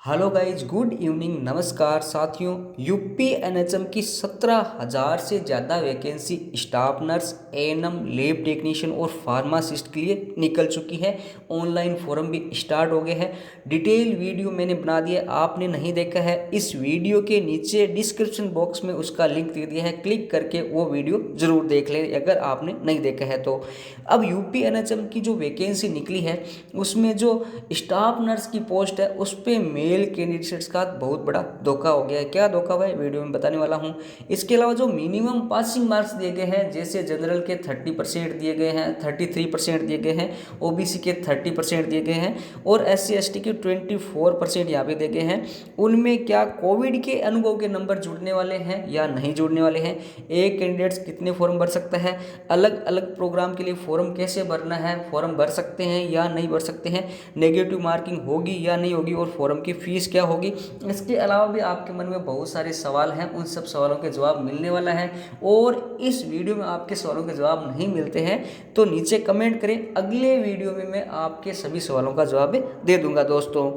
Hello guys, good evening, नमस्कार साथियों। UP NHM की 17,000 से ज़्यादा vacancy staff nurse, ANM, lab technician और फार्मासिस्ट के लिए निकल चुकी है। ऑनलाइन फॉर्म भी स्टार्ट हो गए हैं। डिटेल वीडियो मैंने बना दिया, आपने नहीं देखा है इस वीडियो के नीचे डिस्क्रिप्शन बॉक्स में उसका लिंक दे दिया है, क्लिक करके वो वीडियो ज़रूर देख लें अगर आपने नहीं देखा है तो। अब यूपी एनएचएम की जो वैकेंसी निकली है उसमें जो स्टाफ नर्स की पोस्ट है उस पर मेल कैंडिडेट्स का बहुत बड़ा धोखा हो गया है। क्या धोखा हुआ है वीडियो में बताने वाला हूँ। इसके अलावा जो मिनिमम पासिंग मार्क्स दिए गए हैं, जैसे जनरल के 30% दिए गए हैं, 33% दिए गए हैं, ओबीसी के 30% दिए गए हैं और SC ST के 24% यहाँ पे दिए गए हैं। उनमें क्या कोविड के अनुभव के नंबर जुड़ने वाले हैं या नहीं जुड़ने वाले हैं, एक कैंडिडेट्स कितने फॉर्म भर सकता है, अलग अलग प्रोग्राम के लिए फॉर्म कैसे भरना है, फॉर्म भर सकते हैं या नहीं भर सकते हैं, नेगेटिव मार्किंग होगी या नहीं होगी और फॉर्म की फ़ीस क्या होगी। इसके अलावा भी आपके मन में बहुत सारे सवाल हैं, उन सब सवालों के जवाब मिलने वाला है। और इस वीडियो में आपके सवालों के जवाब नहीं मिलते हैं तो नीचे कमेंट करें, अगले वीडियो में मैं आपके सभी सवालों का जवाब दे दूंगा दोस्तों।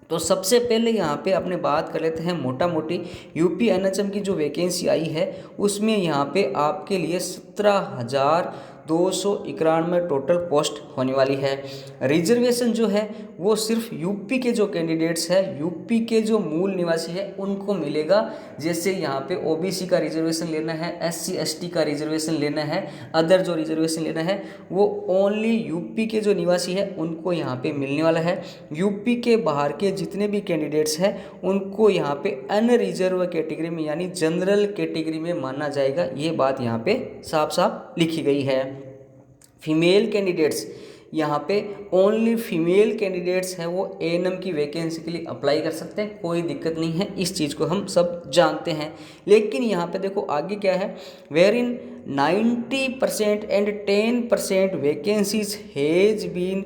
तो सबसे पहले यहाँ पे अपने बात कर लेते हैं मोटा मोटी यूपी एनएचएम की जो वैकेंसी आई है उसमें यहाँ पे आपके लिए 17,291 टोटल पोस्ट होने वाली है। रिजर्वेशन जो है वो सिर्फ यूपी के जो कैंडिडेट्स हैं, यूपी के जो मूल निवासी है उनको मिलेगा। जैसे यहाँ पे ओबीसी का रिजर्वेशन लेना है, SC ST का रिजर्वेशन लेना है, अदर जो रिजर्वेशन लेना है वो ओनली यूपी के जो निवासी है उनको यहाँ पे मिलने वाला है। यूपी के बाहर के जितने भी कैंडिडेट्स हैं उनको यहाँ पे अनरिजर्व कैटेगरी में यानी जनरल कैटेगरी में माना जाएगा। ये बात यहाँ पे साफ साफ लिखी गई है। फीमेल कैंडिडेट्स यहाँ पे ओनली फीमेल कैंडिडेट्स हैं वो एएनएम की वैकेंसी के लिए अप्लाई कर सकते हैं, कोई दिक्कत नहीं है, इस चीज़ को हम सब जानते हैं। लेकिन यहाँ पे देखो आगे क्या है, where in 90% and 10% vacancies has been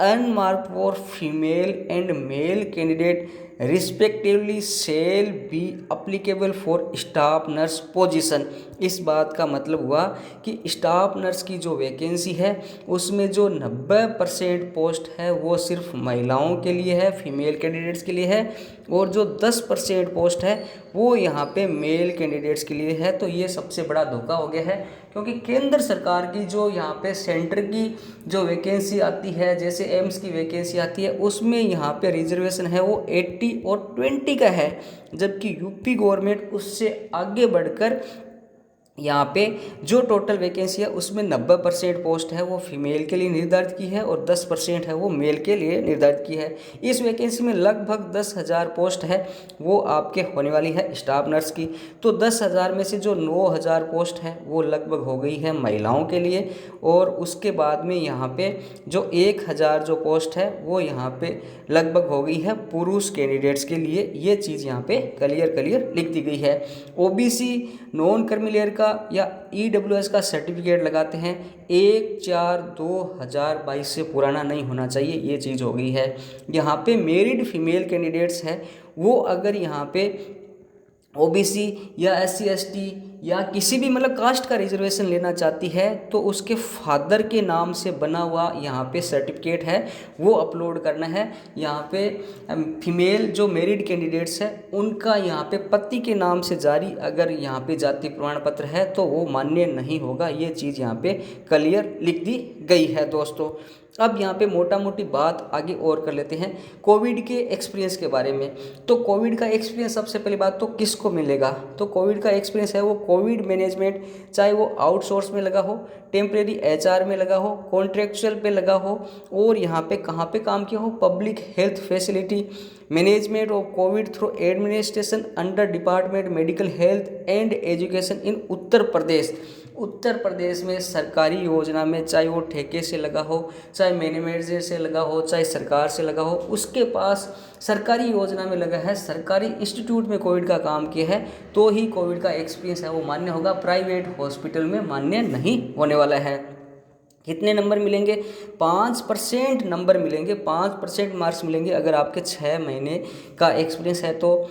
unmarked for female and male candidate respectively shall be applicable for staff nurse position. इस बात का मतलब हुआ कि स्टाफ नर्स की जो वैकेंसी है उसमें जो 90% पोस्ट है वो सिर्फ महिलाओं के लिए है, फीमेल कैंडिडेट्स के लिए है, और जो 10% पोस्ट है वो यहाँ पे मेल कैंडिडेट्स के लिए है। तो ये सबसे बड़ा धोखा हो गया है, क्योंकि केंद्र सरकार की जो यहाँ पे सेंटर की जो वैकेंसी आती है, जैसे एम्स की वैकेंसी आती है, उसमें यहाँ पे रिजर्वेशन है वो 80 और 20 का है, जबकि यूपी गवर्नमेंट उससे आगे बढ़कर यहाँ पे जो टोटल वैकेंसी है उसमें 90% पोस्ट है वो फीमेल के लिए निर्धारित की है और 10% है वो मेल के लिए निर्धारित की है। इस वैकेंसी में लगभग 10,000 पोस्ट है वो आपके होने वाली है स्टाफ नर्स की। तो 10,000 में से जो 9,000 पोस्ट है वो लगभग हो गई है महिलाओं के लिए, और उसके बाद में यहाँ पे जो 1,000 जो पोस्ट है वो यहाँ पे लगभग हो गई है पुरुष कैंडिडेट्स के लिए। ये चीज़ यहाँ पे क्लियर लिख दी गई है। ओबीसी नॉन क्रीमी लेयर का या EWS का सर्टिफिकेट लगाते हैं 1/4/2022 से पुराना नहीं होना चाहिए, ये चीज़ हो गई है। यहाँ पे मैरिड फीमेल कैंडिडेट्स है वो अगर यहाँ पे ओबीसी या SC ST या किसी भी मतलब कास्ट का रिजर्वेशन लेना चाहती है तो उसके फादर के नाम से बना हुआ यहाँ पे सर्टिफिकेट है वो अपलोड करना है। यहाँ पे फीमेल जो मैरिड कैंडिडेट्स है उनका यहाँ पे पति के नाम से जारी अगर यहाँ पे जाति प्रमाण पत्र है तो वो मान्य नहीं होगा। ये चीज़ यहाँ पे क्लियर लिख दी गई है दोस्तों। अब यहाँ पे मोटा मोटी बात आगे और कर लेते हैं कोविड के एक्सपीरियंस के बारे में। तो कोविड का एक्सपीरियंस सबसे पहली बात तो किसको मिलेगा, तो कोविड का एक्सपीरियंस है वो कोविड मैनेजमेंट, चाहे वो आउटसोर्स में लगा हो, टेम्परेरी HR में लगा हो, कॉन्ट्रेक्चुअल पे लगा हो, और यहाँ पे कहाँ पे काम किया हो, public health facility management of Covid through administration under department medical health and education in Uttar Pradesh. Uttar Pradesh में सरकारी योजना में चाहे वो ठेके से लगा हो, चाहे मैनेजर से लगा हो, चाहे सरकार से लगा हो, उसके पास सरकारी योजना में लगा है, सरकारी इंस्टीट्यूट में कोविड का काम किया है तो ही कोविड का एक्सपीरियंस है वो मान्य होगा। प्राइवेट हॉस्पिटल में मान्य नहीं होने वाला है। कितने नंबर मिलेंगे, 5% नंबर मिलेंगे, 5% मार्क्स मिलेंगे अगर आपके 6 महीने का एक्सपीरियंस है तो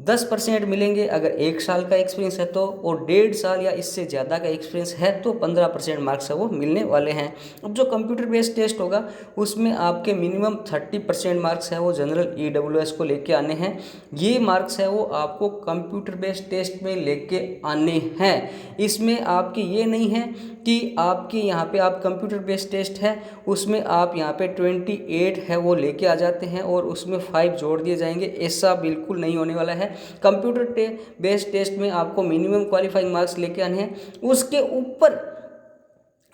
10% मिलेंगे अगर 1 साल का एक्सपीरियंस है तो, और 1.5 साल या इससे ज़्यादा का एक्सपीरियंस है तो 15% मार्क्स है वो मिलने वाले हैं। अब जो कंप्यूटर बेस्ड टेस्ट होगा उसमें आपके मिनिमम 30% मार्क्स है वो जनरल EWS को लेके आने हैं। ये मार्क्स है वो आपको कंप्यूटर बेस्ड टेस्ट में लेके आने हैं। इसमें आपके ये नहीं है कि आपके यहाँ पे आप कंप्यूटर बेस्ड टेस्ट है उसमें आप यहाँ पे 28 है वो लेके आ जाते हैं और उसमें 5 जोड़ दिए जाएंगे, ऐसा बिल्कुल नहीं होने वाला है। कंप्यूटर बेस्ड टेस्ट में आपको मिनिमम क्वालिफाइंग मार्क्स लेके आने हैं, उसके ऊपर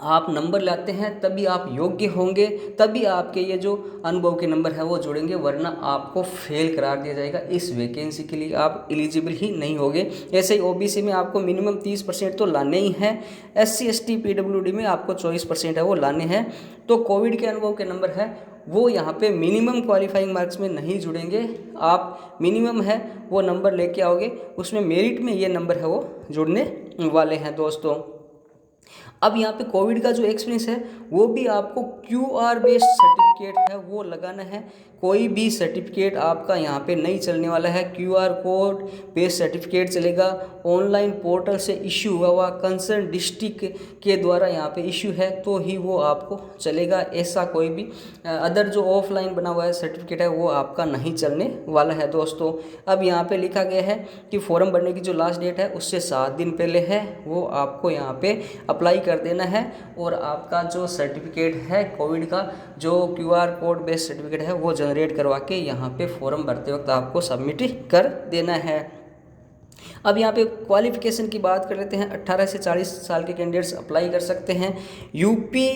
आप नंबर लाते हैं तभी आप योग्य होंगे, तभी आपके ये जो अनुभव के नंबर है वो जुड़ेंगे, वरना आपको फेल करार दिया जाएगा। इस वैकेंसी के लिए आप एलिजिबल ही नहीं होगे। ऐसे ही OBC में आपको मिनिमम 30% तो लाने ही हैं, SC ST PWD में आपको 24% है वो लाने हैं। तो कोविड के अनुभव के नंबर है वो यहाँ पे मिनिमम क्वालिफाइंग मार्क्स में नहीं जुड़ेंगे, आप मिनिमम है वो नंबर लेके आओगे, उसमें मेरिट में ये नंबर है वो जुड़ने वाले हैं दोस्तों। अब यहाँ पे कोविड का जो एक्सपीरियंस है वो भी आपको QR बेस्ड सर्टिफिकेट है वो लगाना है। कोई भी सर्टिफिकेट आपका यहाँ पे नहीं चलने वाला है, QR कोड बेस्ड सर्टिफिकेट चलेगा। ऑनलाइन पोर्टल से इश्यू हुआ कंसर्न डिस्ट्रिक्ट के द्वारा यहाँ पे इश्यू है तो ही वो आपको चलेगा, ऐसा कोई भी अदर जो ऑफलाइन बना हुआ है सर्टिफिकेट है वो आपका नहीं चलने वाला है दोस्तों। अब यहाँ पे लिखा गया है कि फॉर्म भरने की जो लास्ट डेट है उससे 7 दिन पहले है वो आपको यहाँ पे अप्लाई कर देना है, और आपका जो सर्टिफिकेट है कोविड का जो QR कोड बेस्ड सर्टिफिकेट है वो जनरेट करवा के यहाँ पे फॉर्म भरते वक्त आपको सबमिट कर देना है। अब यहाँ पे क्वालिफिकेशन की बात कर लेते हैं। 18 से 40 साल के कैंडिडेट्स अप्लाई कर सकते हैं। यूपी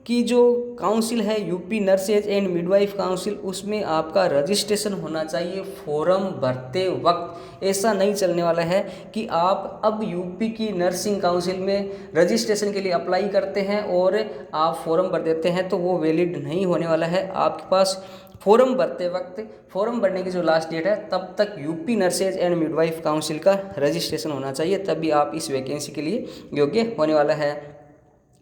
की जो काउंसिल है UP nurses and midwife council, उसमें आपका रजिस्ट्रेशन होना चाहिए फॉर्म भरते वक्त। ऐसा नहीं चलने वाला है कि आप अब यूपी की नर्सिंग काउंसिल में रजिस्ट्रेशन के लिए अप्लाई करते हैं और आप फॉर्म भर देते हैं तो वो वैलिड नहीं होने वाला है। आपके पास फॉर्म भरते वक्त, फॉर्म भरने की जो लास्ट डेट है तब तक UP nurses and midwife council का रजिस्ट्रेशन होना चाहिए, तभी आप इस वैकेंसी के लिए योग्य होने वाला है।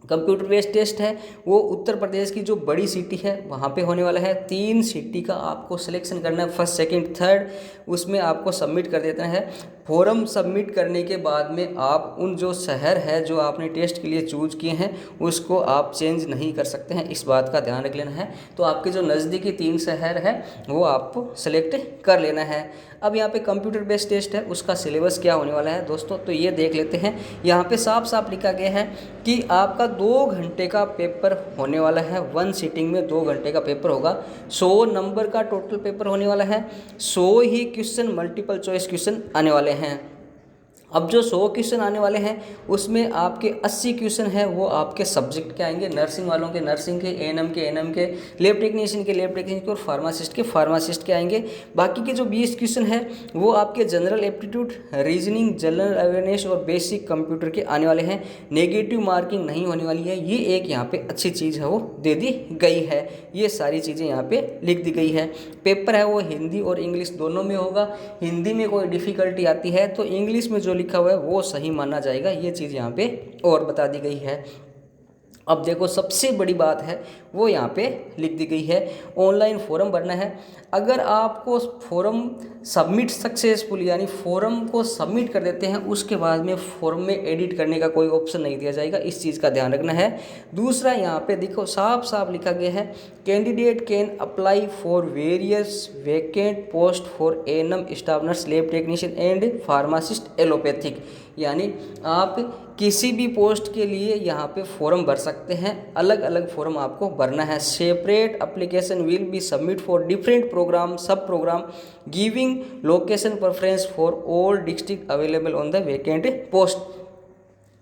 कंप्यूटर बेस्ड टेस्ट है वो उत्तर प्रदेश की जो बड़ी सिटी है वहाँ पे होने वाला है। 3 सिटी का आपको सिलेक्शन करना है, फर्स्ट सेकंड थर्ड, उसमें आपको सबमिट कर देना है। फॉर्म सबमिट करने के बाद में आप उन जो शहर है जो आपने टेस्ट के लिए चूज किए हैं उसको आप चेंज नहीं कर सकते हैं, इस बात का ध्यान रख लेना है। तो आपके जो नज़दीकी 3 शहर है वो आपको सेलेक्ट कर लेना है। अब यहाँ पे कंप्यूटर बेस्ड टेस्ट है उसका सिलेबस क्या होने वाला है दोस्तों, तो ये देख लेते हैं। यहाँ पे साफ साफ लिखा गया है कि आपका 2 घंटे का पेपर होने वाला है। 1 सीटिंग में 2 घंटे का पेपर होगा। 100 नंबर का टोटल पेपर होने वाला है। 100 ही क्वेश्चन मल्टीपल चॉइस क्वेश्चन आने वाले हैं। अब जो 100 क्वेश्चन आने वाले हैं उसमें आपके 80 क्वेश्चन है वो आपके सब्जेक्ट के आएंगे, नर्सिंग वालों के नर्सिंग के, एएनएम के एएनएम के, लैब टेक्नीशियन के लैब टेक्नीशियन के और फार्मासिस्ट के आएंगे। बाकी के जो 20 क्वेश्चन है वो आपके general aptitude, reasoning, general awareness और बेसिक कंप्यूटर के आने वाले हैं। नेगेटिव मार्किंग नहीं होने वाली है, ये एक यहाँ पे अच्छी चीज़ है वो दे दी गई है। ये सारी चीज़ें यहाँ पे लिख दी गई है। पेपर है वो हिंदी और इंग्लिश दोनों में होगा। हिंदी में कोई डिफ़िकल्टी आती है तो इंग्लिश में जो लिखा हुआ है वो सही माना जाएगा, ये चीज़ यहाँ पे और बता दी गई है। अब देखो सबसे बड़ी बात है वो यहाँ पे लिख दी गई है, ऑनलाइन फॉर्म भरना है। अगर आपको फॉर्म सबमिट सक्सेसफुल यानी फॉर्म को सबमिट कर देते हैं उसके बाद में फॉर्म में एडिट करने का कोई ऑप्शन नहीं दिया जाएगा, इस चीज़ का ध्यान रखना है। दूसरा यहाँ पे देखो साफ साफ लिखा गया है, candidate can apply for various vacant post for ANM staff nurse, lab technician and pharmacist allopathic, यानी आप किसी भी पोस्ट के लिए यहाँ पे फॉर्म भर सकते हैं। अलग अलग फॉर्म आपको भरना है। Separate application will be submit for different program सब program giving location preference for all district available on the vacant post.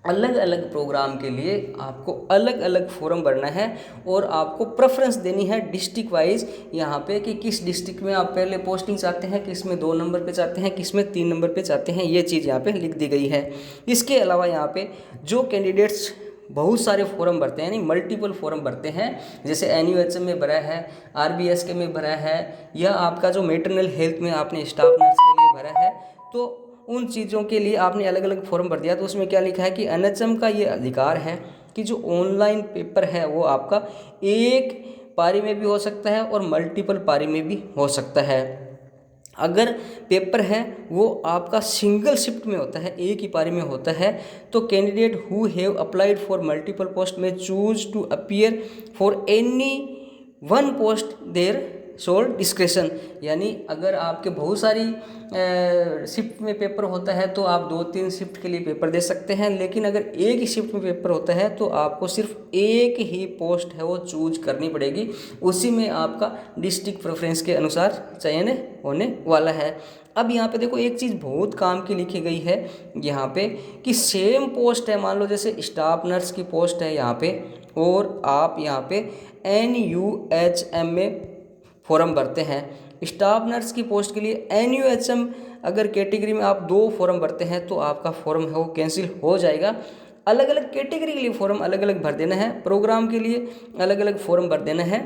अलग अलग प्रोग्राम के लिए आपको अलग अलग फॉर्म भरना है और आपको प्रेफरेंस देनी है डिस्ट्रिक्ट वाइज यहाँ पे कि किस डिस्ट्रिक्ट में आप पहले पोस्टिंग चाहते हैं, किस में 2 नंबर पे चाहते हैं, किस में 3 नंबर पे चाहते हैं, ये चीज़ यहाँ पे लिख दी गई है। इसके अलावा यहाँ पे जो कैंडिडेट्स बहुत सारे फॉर्म भरते हैं, यानी मल्टीपल फॉर्म भरते हैं, जैसे NUHM में भरा है, RBSK में भरा है, या आपका जो मैटरनल हेल्थ में आपने स्टाफ नर्स के लिए भरा है, तो उन चीज़ों के लिए आपने अलग अलग फॉर्म भर दिया। तो उसमें क्या लिखा है कि NHM का ये अधिकार है कि जो ऑनलाइन पेपर है वो आपका एक पारी में भी हो सकता है और मल्टीपल पारी में भी हो सकता है। अगर पेपर है वो आपका सिंगल शिफ्ट में होता है, एक ही पारी में होता है, तो candidate who have applied for multiple post में choose to appear for any one post their sole description. यानी अगर आपके बहुत सारी शिफ्ट में पेपर होता है तो आप 2-3 शिफ्ट के लिए पेपर दे सकते हैं, लेकिन अगर एक ही शिफ्ट में पेपर होता है तो आपको सिर्फ एक ही पोस्ट है वो चूज करनी पड़ेगी, उसी में आपका डिस्ट्रिक्ट प्रेफरेंस के अनुसार चयन होने वाला है। अब यहाँ पे देखो एक चीज़ बहुत काम की लिखी गई है यहाँ पे कि सेम पोस्ट है, मान लो जैसे स्टाफ नर्स की पोस्ट है यहाँ पे, और आप यहाँ पे NUHM में फॉर्म भरते हैं। स्टाफ नर्स की पोस्ट के लिए NUHM अगर कैटेगरी में आप 2 फॉर्म भरते हैं तो आपका फॉर्म है वो कैंसिल हो जाएगा। अलग अलग कैटेगरी के लिए फॉर्म अलग अलग भर देना है, प्रोग्राम के लिए अलग अलग फॉर्म भर देना है,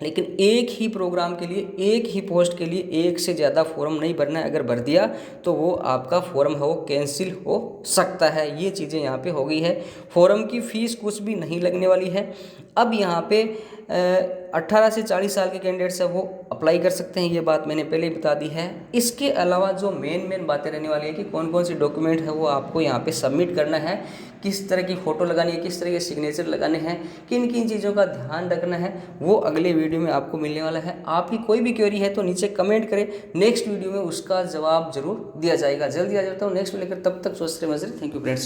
लेकिन एक ही प्रोग्राम के लिए एक ही पोस्ट के लिए एक से ज़्यादा फॉर्म नहीं भरना है। अगर भर दिया तो वो आपका फॉर्म है वो कैंसिल हो सकता है। ये चीज़ें यहाँ पे हो गई है। फॉर्म की फ़ीस कुछ भी नहीं लगने वाली है। अब यहाँ पे 18 से 40 साल के कैंडिडेट्स हैं वो अप्लाई कर सकते हैं, ये बात मैंने पहले ही बता दी है। इसके अलावा जो मेन बातें रहने वाली है कि कौन कौन सी डॉक्यूमेंट है वो आपको यहाँ पे सबमिट करना है, किस तरह की फ़ोटो लगानी है, किस तरह के सिग्नेचर लगाने हैं, किन किन चीज़ों का ध्यान रखना है, वो अगले वीडियो में आपको मिलने वाला है। आपकी कोई भी क्वेरी है तो नीचे कमेंट करें, नेक्स्ट वीडियो में उसका जवाब जरूर दिया जाएगा। जल्दी आ जाता हूँ नेक्स्ट लेकर, तब तक स्वस्थ रहिए। Thank you friends.